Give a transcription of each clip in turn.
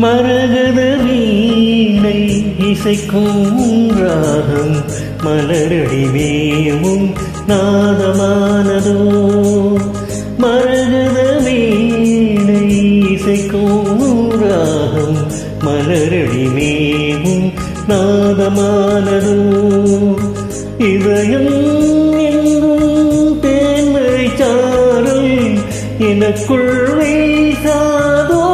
மரகத வீணை இசைக்கும் ராகம் மலரடி மேவும் நாதமானதோ மரகத வீணை இசைக்கும் ராகம் மலரடி மேவும் நாதமானதோ இதயம் எங்கும் தேன்மழை சாரல் எனக்குள் வீசாதோ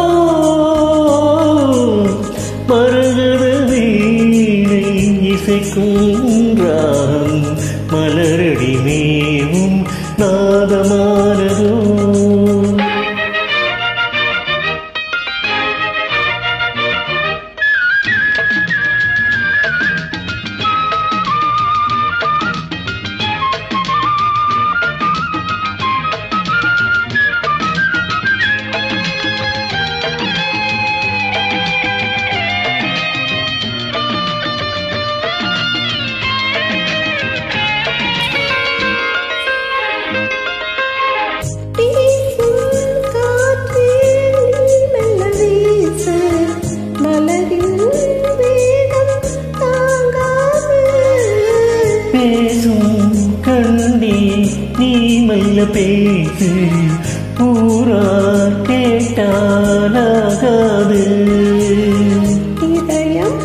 மரகத வீணை இசைக்கும் ராகம் மலரடி மேவும் நாதமானதோ நீ மெல்ல பேசு ஊரார் கேட்டாலாகாது இதயம்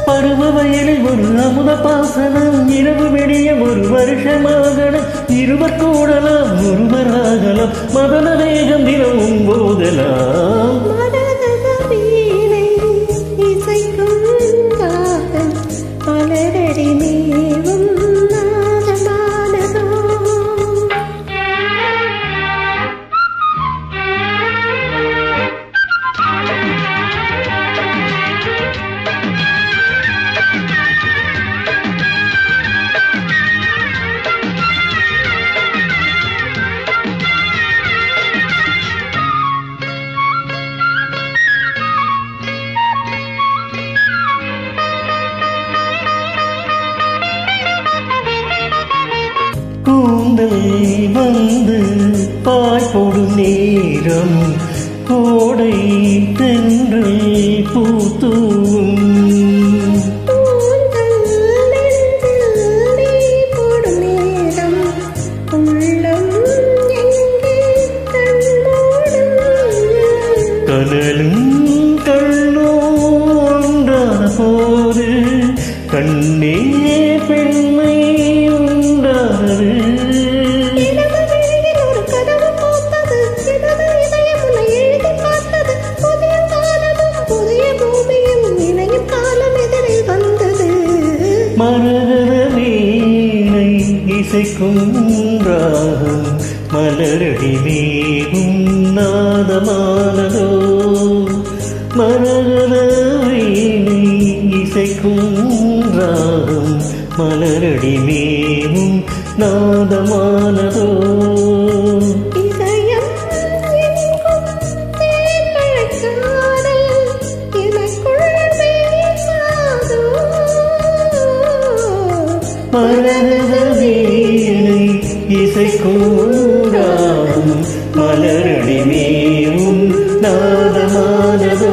பருவ வயலில் ஒரு அமுத பாசனம் இரவு விடிய ஒரு வருஷமாகணும் இருவர் கூடலாம் ஒருவராகலாம் மதன வேகம் தினமும் போதலாம் மலரடி மேவும் நாதமானதோ கூந்தல் வந்து பாய் போடும் நேரம் கோடை தென்றல் பூத்தூம் கனலும் கண்ணோன்றான போது கண்ணே பெண்மை உண்டானது மரகத வீணை இசைக்கும் ராகம் மலரடி மேவும் நாதமானதோ மரகத வீணை இசைக்கும் ராகம் மலரடி மேவும் நாதமானதோ மரகத வீணை இசைக்கும் ராகம் மலரடி மேவும் நாதமானதோ